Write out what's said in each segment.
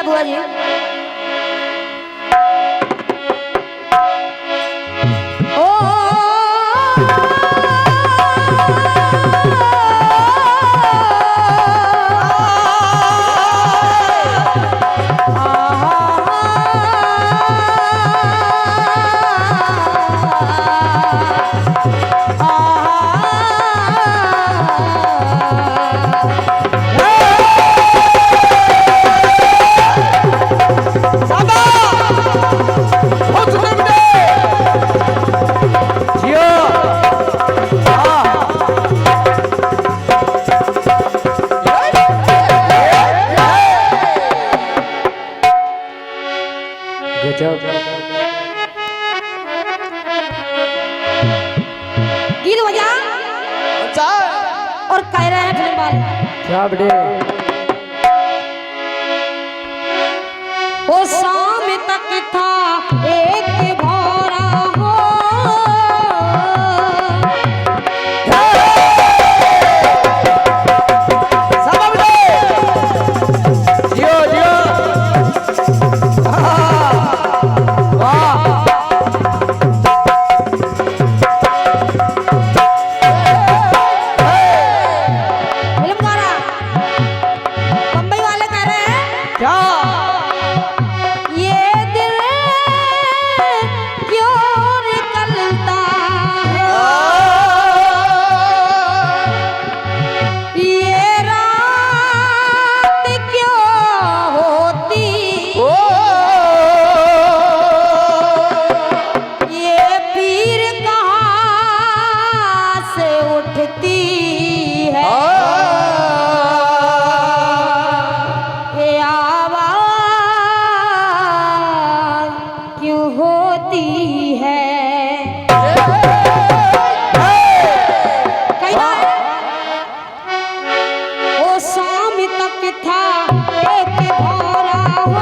है बुआ जी। गीत बजा और कह रहे हैं फिल्म वाले क्या बड़े वो शाम तक था एक भौरा हो जियो जियो वाह फिल्मकारा बम्बई वाले कह रहे हैं क्या ये दिल क्यों निकलता ये रात क्यों होती ये पीर कहाँ से उठती है ये आवाज़ क्यों होती है कहना है वो शाम तक था एक भौरा हो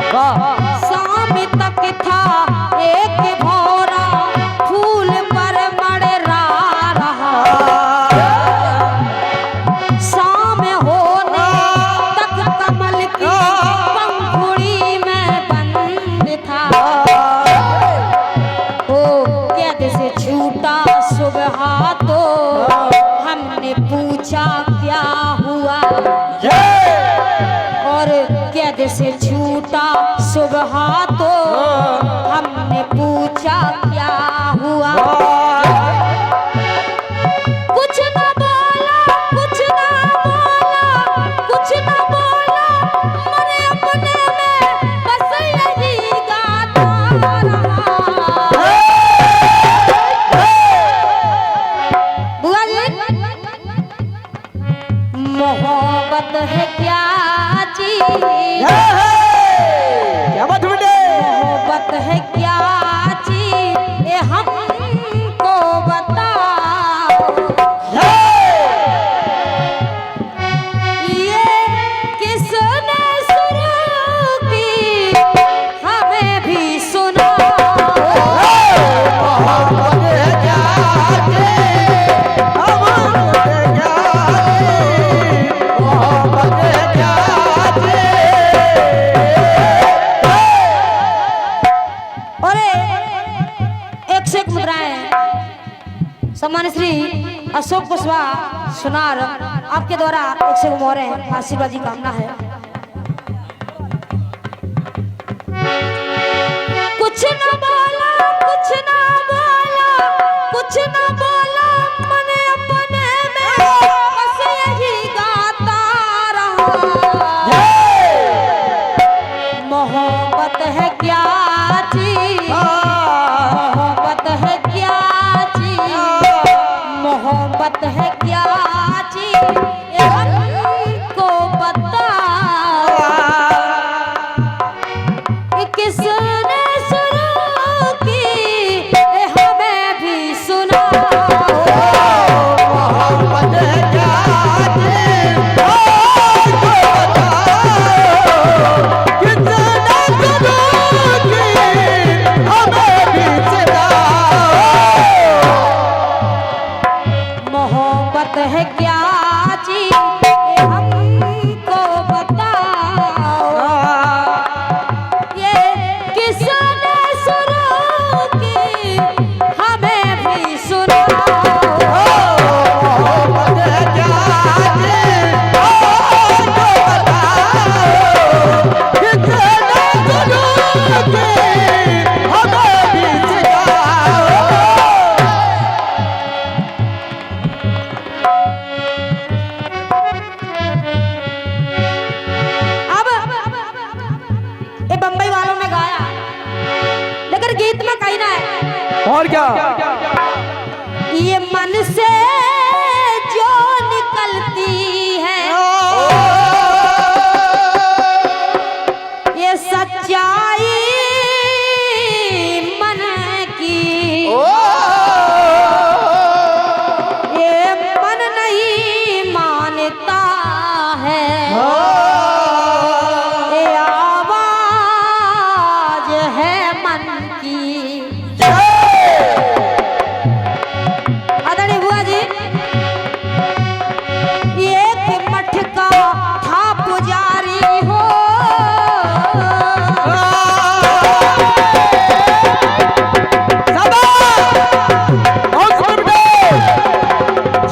शाम तक था एक भौरा फूल पर मड़रा रहा शाम होने तक कमल की पंखुड़ी में बंद था ओ कैद से छूटा सुबह तो हमने पूछा क्या हुआ और कैद से छूटा सुबह तो हमने पूछा क्या हुआ कुछ न बोला कुछ न बोला कुछ न बोला मन अपने में बस यही गाता रहा बुआ जी मोहब्बत है क्या चीज क्या बात बेटे मोहब्बत है क्या चीज ये हमको बताओ ये किसने शुरू की हमें भी सुनाओ सम्मान श्री अशोक कुशवाहा सुनार आपके द्वारा 100 मोहरे आशीर्वाद की कामना है। कुछ न बोला कुछ न बोला कुछ न बोला मन अपने में बस यही गाता रहा मोहब्बत है क्या चीज मोहब्बत है क्या चीज मोहब्बत है क्या चीज ये हमको बता क्या ये मन से जो निकलती है ये सच्चाई मन की, ये मन नहीं मानता है, ये आवाज है मन की। आदरणीय बुआ जी, एक मठ का था पुजारी हो,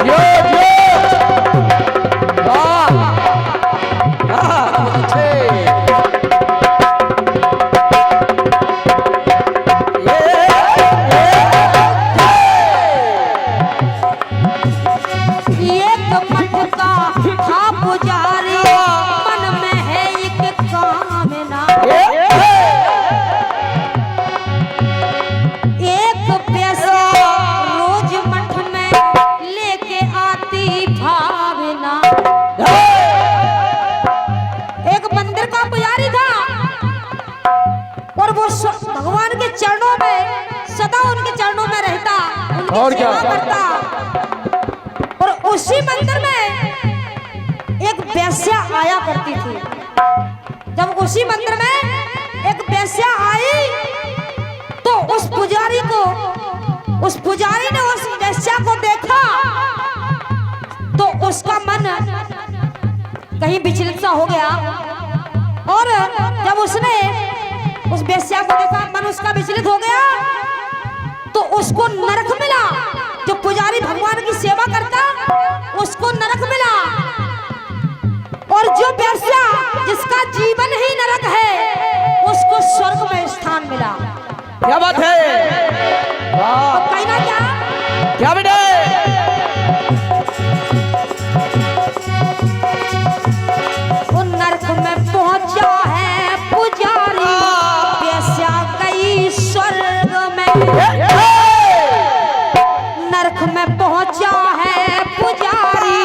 जियो जियो वाह अच्छे एक मठ का था पुजारी, मन में है एक कामना, एक पैसा रोज मठ में लेके आती भावना। एक मंदिर का पुजारी था और वो भगवान के चरणों में सदा उनके चरणों में रहता, उनकी और क्या? सेवा करता। और उसी मंदिर में एक वेश्या आया करती थी। जब उसी मंदिर में एक वेश्या आई तो उस पुजारी ने उस वेश्या को देखा तो उसका मन कहीं विचलित सा हो गया। और जब उसने उस वेश्या को देखा, मन उसका विचलित हो गया, तो उसको नरक मिला। जो पुजारी भगवान की सेवा करता उसको नरक मिला, और जो वेश्या जिसका जीवन ही नरक है उसको स्वर्ग में स्थान मिला। क्या बात है वाह कहना क्या? क्या बेटे वो नरक में पहुंचा है पुजारी, वेश्या गई स्वर्ग में। नरक में पहुंचा है पुजारी,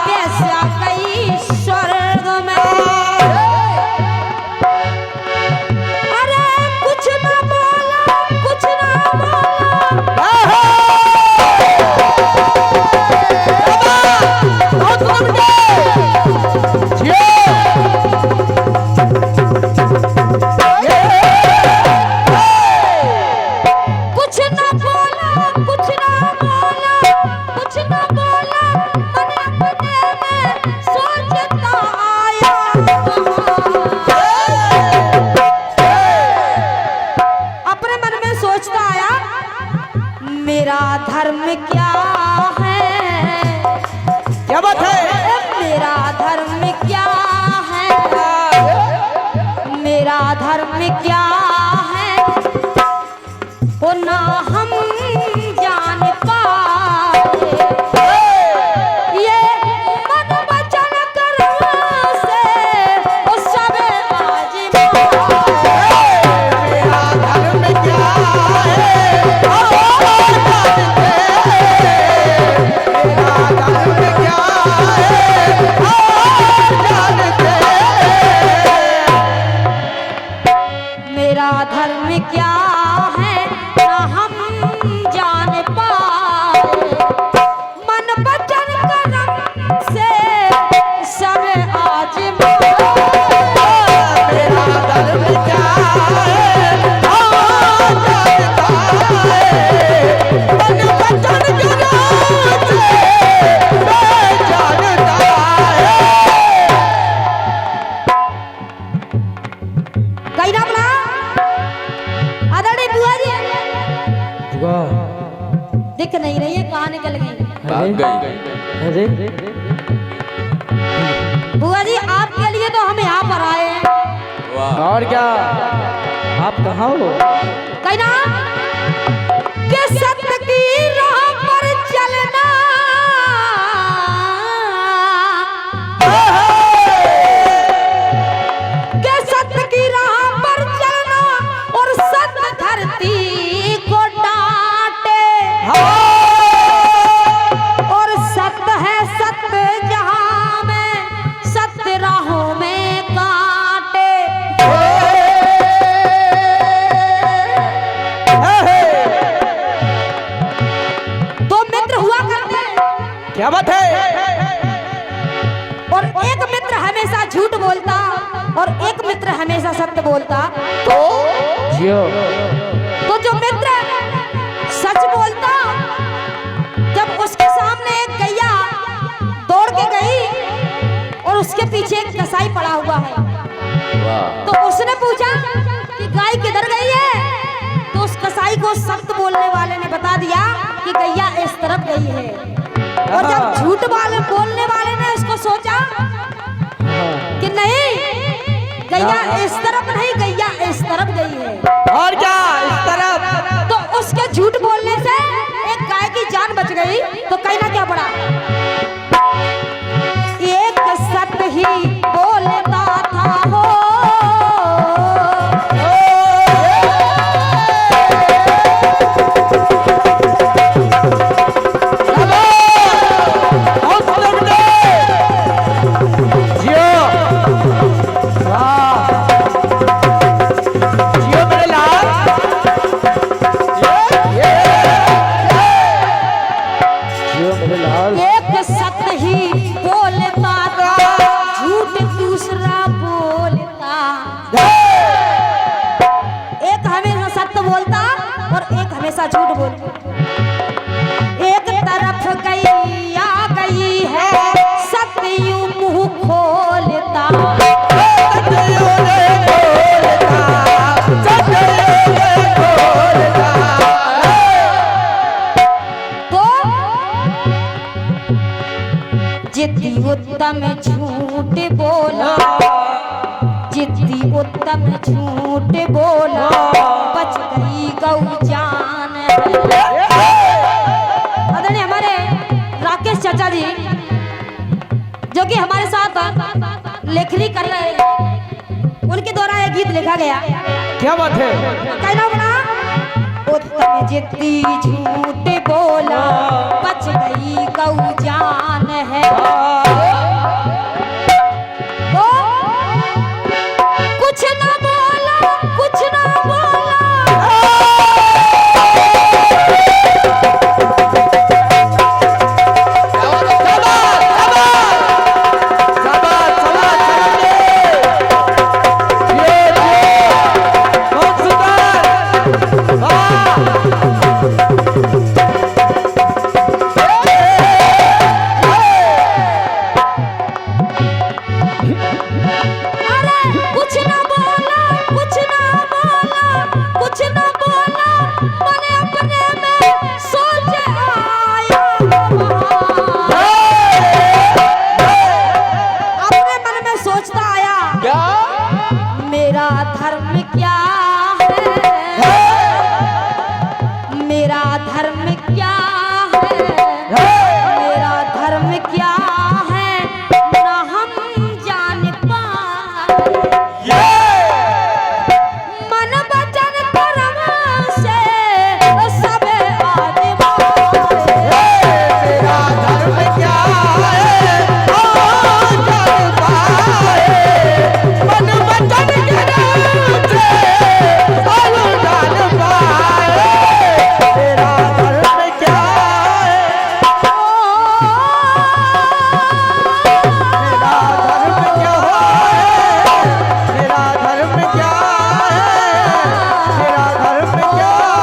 वेश्या गई स्वर्ग में। अरे कुछ ना बोला, कुछ ना बोला, कुछ ना बोला, कुछ ना बोला, कुछ ना बोला, मन अपने में सोचता आया अपने मन में सोचता आया, मेरा धर्म क्या है? क्या बात है मेरा धर्म क्या है? मेरा धर्म क्या है? वो ना हम जान पाए, ये मन वचन कर्म से वो सब मेरा धर्म क्या है ना हम जान पाए, मन वचन कर्म से सब आजमाए। मेरा धर्म क्या है मन वचन कर्म से मैं जानता है। कहीं ना बोला आदरणीय बुआ जी, दिख नहीं रही है, कहाँ निकल गई? अरे बुआ जी आपके लिए तो हम यहाँ पर आए हैं। और क्या आप कहाँ हो कहीं ना कि सत्य की राह पर चलना, कि सत्य की राह पर चलना और सत्य धरती को डांटे। क्या बात है? और एक मित्र हमेशा झूठ बोलता और एक मित्र हमेशा सत्य बोलता। जियो तो जो मित्र सच बोलता, जब उसके सामने एक गैया दौड़ के गई और उसके पीछे एक कसाई पड़ा हुआ है, तो उसने पूछा कि गाय किधर गई है? तो उस कसाई को सत्य बोलने वाले ने बता दिया कि गैया इस तरफ गई है। और जब झूठ वाले बोलने वाले ने उसको सोचा कि नहीं, गैया इस तरफ नहीं, गैया इस तरफ गई है, और क्या इस तरफ, तो उसके झूठ बोलने से एक गाय की जान बच गई। तो कहना क्या पड़ा? एक सत्य ही बोलता था हो, एक सत्य ही बोलता था, झूठ दूसरा बोलता। एक हमेशा सत्य बोलता और एक हमेशा झूठ बोलता। एक तरफ गैया गई है, सत्य यूं मुंह खोलता। जिद्दी उत्तम झूठ बोला, जिद्दी उत्तम झूठ बोला, बच गई गौ जान है। आदरणीय हमारे राकेश चाचा जी, जो कि हमारे साथ लेखनी कर रहे हैं, उनके द्वारा एक गीत लिखा गया। क्या बात है? कहना बना, उत्तम जिद्दी झूठ बोला, बच गई गौ जान है। तो कुछ ना बोला, कुछ ना बोला, मेरा धर्म क्या है, मेरा धर्म क्या है, मेरा धर्म क्या है, ना हम जान पाए। मन वचन कर्म से सब आजमाए। मेरा धर्म क्या है, जान पाए। मन वचन कर्म से सब जान पाए। मेरा धर्म क्या है, मेरा धर्म क्या है, मेरा धर्म क्या है, मेरा धर्म क्या है।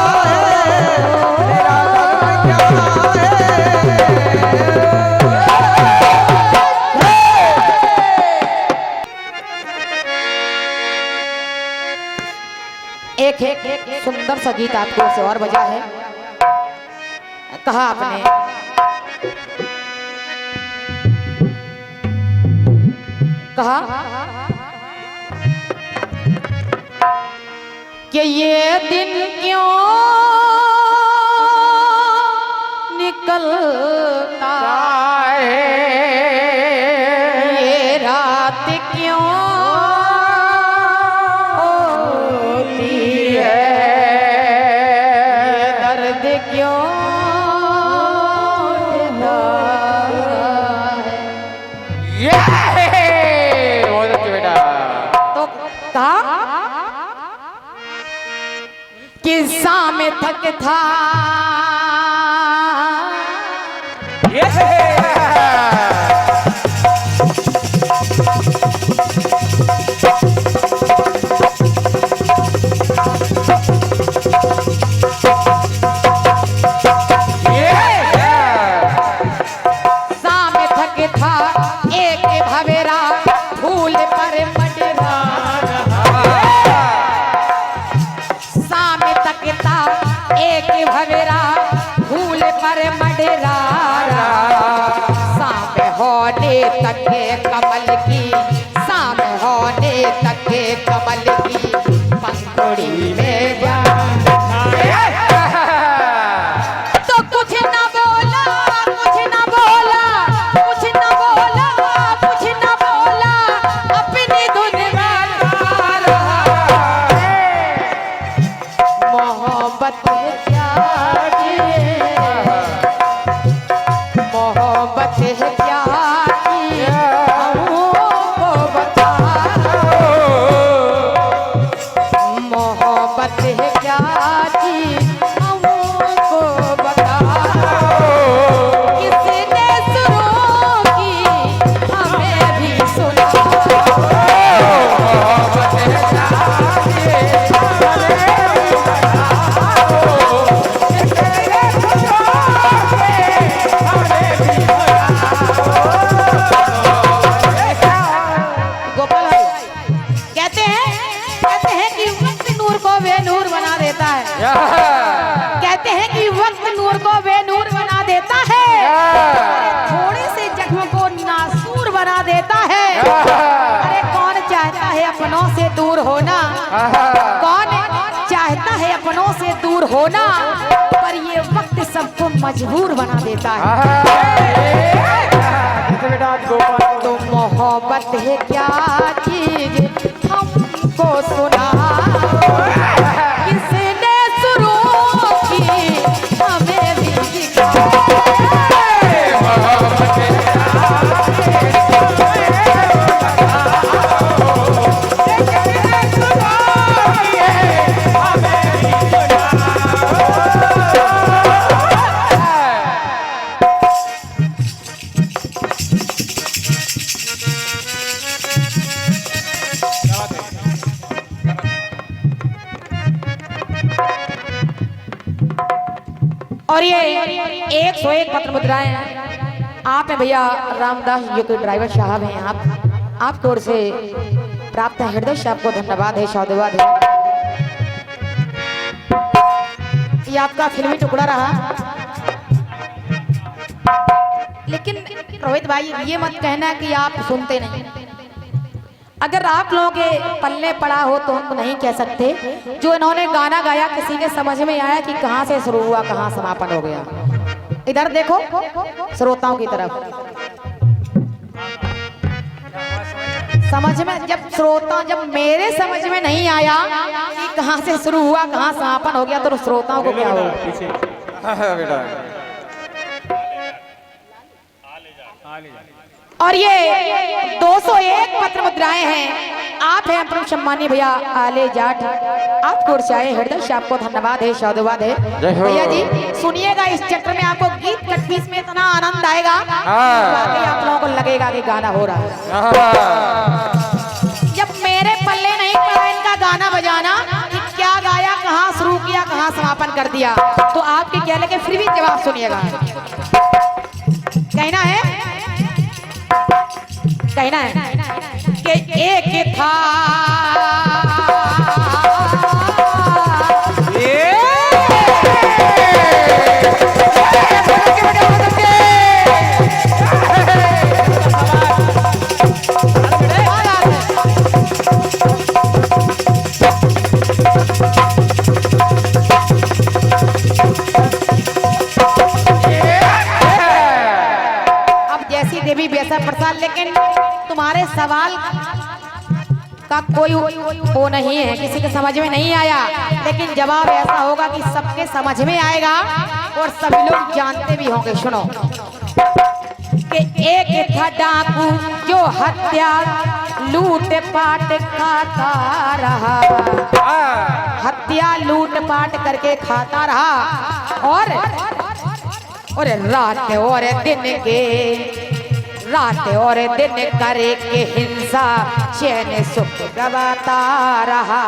एक सुंदर सा गीत आपको से और बजा है। कहा आपने कहा कि ये दिन क्यों निकलता है, ये रात क्यों होती है, दर्द क्यों होता है। बहुत अच्छे बेटा। तो कहा किस्सा में थक था, ये पर मडरारा, शाम होने तक कमल की, शाम होने तक कमल की पंखुड़ी में जा। तो कुछ न बोला, कुछ न बोला, कुछ न बोला, कुछ न बोला, अपनी धुन में गा रहा है। मोहब्बत है क्या ये, मोहब्बत है क्या ये, हमको बताओ। मोहब्बत है क्या जी, हमको बताओ। किसने सुरों की हमें भी सुनाओ। मोहब्बत है क्या जी, गोपाल भाई कहते हैं कि वक्त नूर को बेनूर बना देता है। कहते हैं कि वक्त नूर को बेनूर बना देता है, थोड़े से जख्म को नासूर बना देता है। अरे कौन चाहता है अपनों से दूर होना, कौन चाहता है अपनों से दूर होना, पर ये वक्त सबको मजबूर बना देता है। तो मोहब्बत है क्या चीज, हमको सुना। किसने सुरों की हमें भी दिखाई। मोहब्बत है और ये 101 पत्र मुद्राएं हैं। आप हैं भैया रामदास जी के ड्राइवर साहब हैं। आपकी ओर से प्राप्त है, हृदय से आपको धन्यवाद है, साधुवाद है। ये आपका फिल्मी टुकड़ा रहा। लेकिन रोहित भाई ये मत कहना कि आप सुनते नहीं। अगर आप लोगों के पल्ले पड़ा हो तो हम नहीं कह सकते। जो इन्होंने गाना गाया किसी के समझ में आया कि कहाँ से शुरू हुआ कहाँ समापन हो गया। इधर देखो श्रोताओं की तरफ, समझ में जब मेरे समझ में नहीं आया कि कहाँ से शुरू हुआ कहाँ समापन हो गया तो श्रोताओं को क्या होगा। और ये 201 पत्र मुद्राएं हैं। आप हैं अपने सम्मानी भैया आले जाट, आपको से आए, हृदय से आपको धन्यवाद है, साधुवाद है। भैया जी सुनिएगा, इस चक्कर में आपको गीत कटपीस में इतना आनंद आएगा, वाकई आप लोगों को लगेगा कि गाना हो रहा है। जब मेरे पल्ले नहीं पड़ा इनका गाना बजाना कि क्या गाया, कहाँ शुरू किया, कहाँ समापन कर दिया, तो आपके क्या लगे, फिर भी जवाब सुनिएगा। कहना है कि एक था देवी वैसा प्रसाद, लेकिन तुम्हारे सवाल का कोई वो नहीं है, किसी के समझ में नहीं आया, लेकिन जवाब ऐसा होगा कि सबके समझ में आएगा और सभी लोग जानते भी होंगे। सुनो कि एक था डाकू जो हत्या लूट पाट खाता रहा, हत्या लूट पाट करके खाता रहा, और रात और दिन के रात और दिन करे के हिंसा चैन सुख गवाता रहा।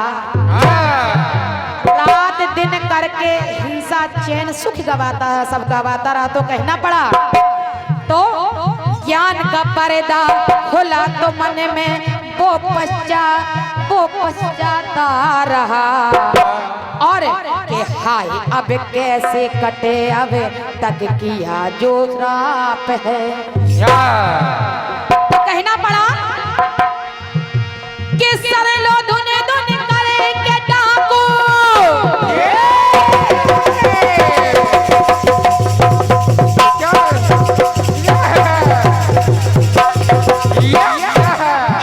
रात दिन करके हिंसा चैन सुख गवाता है, सब गवाता रहा। तो कहना पड़ा, तो ज्ञान का पर्दा खुला तो मन में वो पश्चाता रहा, और के हाय अब कैसे कटे अब तक किया जो श्राप है। तो कहना पड़ा कि सर लो धुन धुन करेंगे डाकू।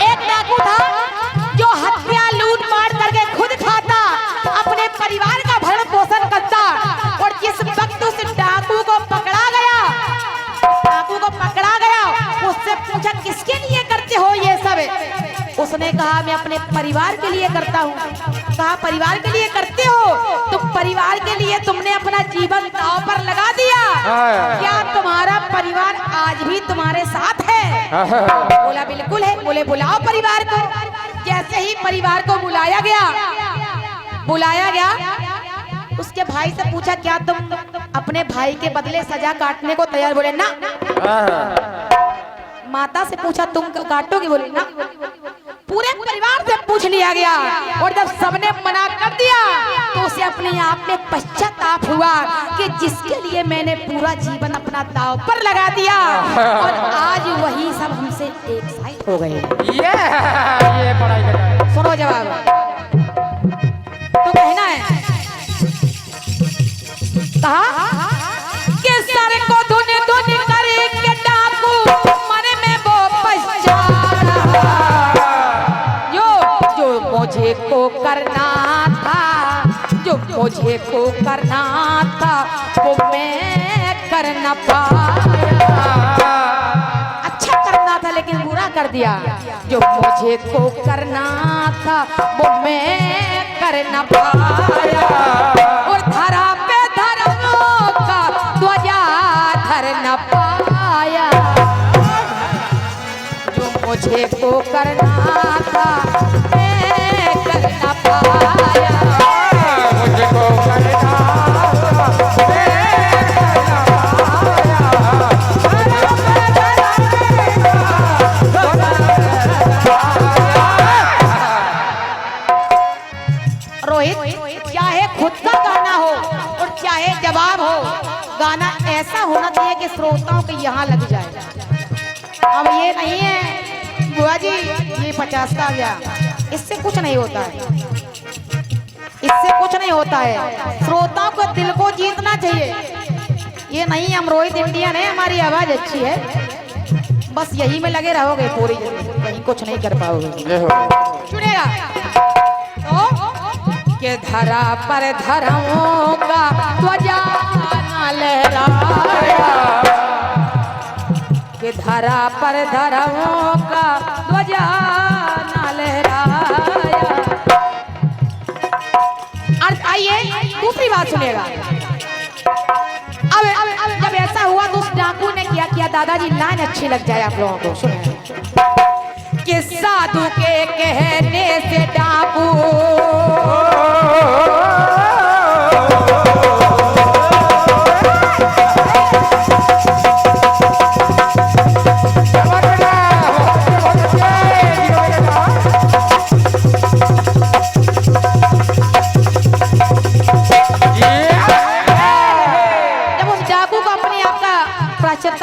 एक डाकू था जो हत्या लूट मार करके खुद खाता, अपने परिवार का भरण पोषण करता। और जिस वक्त उस डाकू को पकड़ा गया, उससे पूछा किसके लिए करते हो ये सब। उसने कहा मैं अपने परिवार के लिए करता हूँ। कहा परिवार के लिए करते हो, तुम परिवार के लिए तुमने अपना जीवन दांव पर लगा दिया। क्या तुम्हारा परिवार आज भी तुम्हारे साथ है? बोला बिल्कुल है। बोले बुलाओ परिवार को। जैसे ही परिवार को बुलाया गया, उसके भाई से पूछा क्या तुम अपने भाई के बदले सजा काटने को तैयार? बोले ना। माता से पूछा तुम काटोगे? बोले ना। पूरे परिवार से पूछ लिया गया और जब सबने मना कर दिया तो उसे अपने आप में पश्चाताप हुआ कि जिसके लिए मैंने पूरा जीवन अपना दांव पर लगा दिया और आज वही सब हमसे एक साइड हो गए। ये पढ़ाई का सुनो जवाब। तो कहना है कहा कि सर को धुन धुन करके डाकू मन में वो पश्चाताप जो मुझे को करना था वो मैं कर न पाया। अच्छा करना था लेकिन बुरा कर दिया। जो मुझे को करना था वो मैं कर न पाया। और धरा पे धर्मों का ध्वजा धर न पाया। जो मुझे को करना था मैं कर न पाया। मुझको करना रोहित, चाहे खुद का गाना हो और चाहे जवाब हो, गाना ऐसा होना चाहिए कि श्रोताओं के यहाँ लग जाए। अब ये नहीं है बुआ जी ये 50 का आ गया, इससे कुछ नहीं होता है। इससे कुछ नहीं होता है। श्रोताओं को दिल को जीतना चाहिए। ये नहीं हम रोहित इंडियन है, हमारी आवाज अच्छी है, बस यही में लगे रहोगे पूरी जिंदगी, कहीं कुछ नहीं कर पाओगे। सुनेगा के धरा पर धर्मों का ध्वजा न लहराया। के धरा पर धर्मों का ध्वजा न लहराया। अर्थ आइए दूसरी बात सुनेगा। अब जब ऐसा हुआ तो उस डाकू ने क्या किया? दादाजी लाइन अच्छी लग जाए आप लोगों को, सुने। कि साधु के कहने से डाकू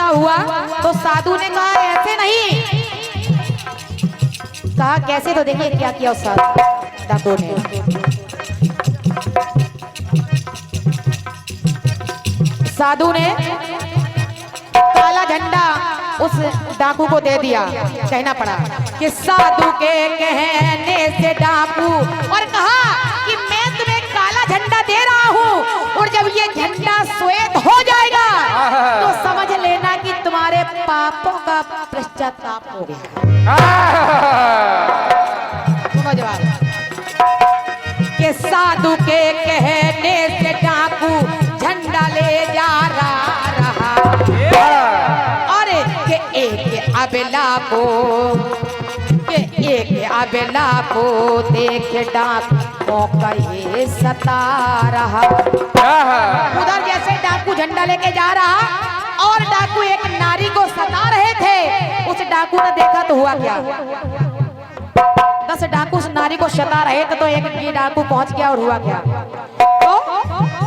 हुआ तो साधु ने कहा ऐसे नहीं। कहा कैसे? तो देखिए क्या किया उस डाकू ने। साधु ने काला झंडा उस डाकू को दे दिया। कहना पड़ा कि साधु के कहने से डाकू, और कहा कि मैं तुम्हें काला झंडा दे रहा हूँ और जब ये झंडा श्वेत हो जाएगा तो समझ लेना कि तुम्हारे पापों का पश्चाताप हो गया। सुनो जवाब। कि साधु के कहने से डाकू झंडा ले जा रहा और के एक अबला को देख डाकू का ये सता रहा। उधर जैसे डाकू झंडा लेके जा रहा और डाकू एक नारी को सता रहे थे। उस डाकू ने देखा तो हुआ क्या? 10 डाकू उस नारी को सता रहे थे तो एक डाकू पहुंच गया और हुआ क्या?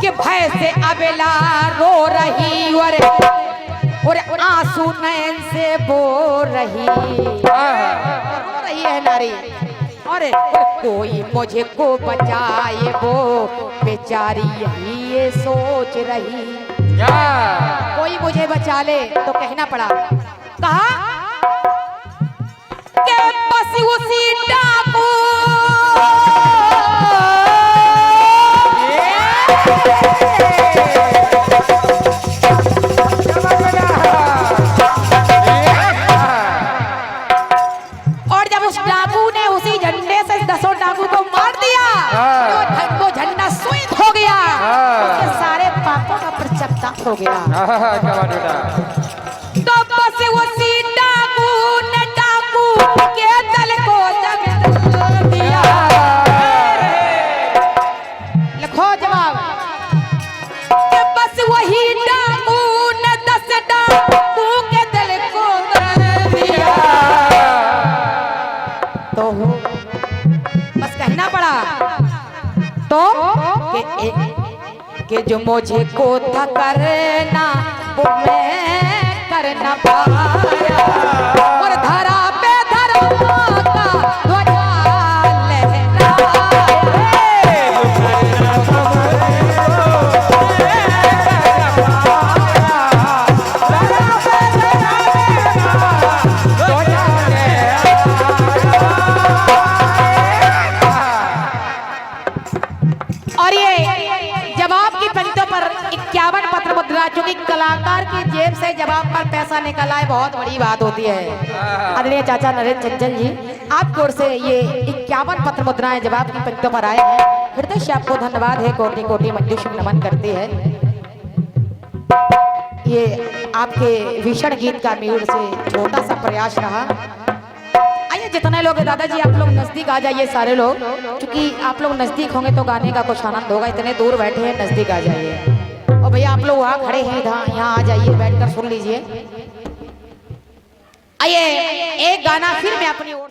कि भय से अबेला रो रही और आंसू नैन से बो रही है नारी। और कोई मुझे को बचाए वो बेचारी यही ये सोच रही। कोई मुझे बचा ले तो कहना पड़ा, कहा कि बस उसी डाकू और जब उस डाकू ने उसी झंडे से 10 डाकू को मार दिया तो वो झंडा सुईद हो गया, उसके सारे पापों का पश्चाताप हो गया। तो बस उसी डाकू ने डाकू के दल को जग दिया। लिखो जवाब कि बस वही डाकू ने 10 डाकू के दल को जग दिया। तो बस कहना पड़ा तो कि जो मुझे को था करना वो मैं कर न पाया और धरा पे धर्म का ध्वजा और ये जवाब की पंक्तियों पर 51 पत्र मुद्रा, जो कि कलाकार की जेब से जवाब पर पैसा निकला है, बहुत बड़ी बात होती है। आदरणीय चाचा नरेंद्र चंचल जी, आपकी ओर से ये 51 पत्र मुद्राएं जवाब की पंक्तियों पर आए हैं। हृदय से आपको धन्यवाद है, कोटि कोटि मंजूषी नमन करती है। ये आपके भीषण गीत का मेरे से छोटा सा प्रयास रहा। आइए जितने लोग हैं दादाजी, आप लोग नजदीक आ जाइए सारे लोग, क्योंकि आप लोग नजदीक होंगे तो गाने का कुछ आनंद होगा। इतने दूर बैठे हैं, नजदीक आ जाइए। और भैया आप लोग वहाँ खड़े हैं, यहाँ आ जाइए, बैठकर सुन लीजिए। आइए एक गाना फिर मैं अपनी ओर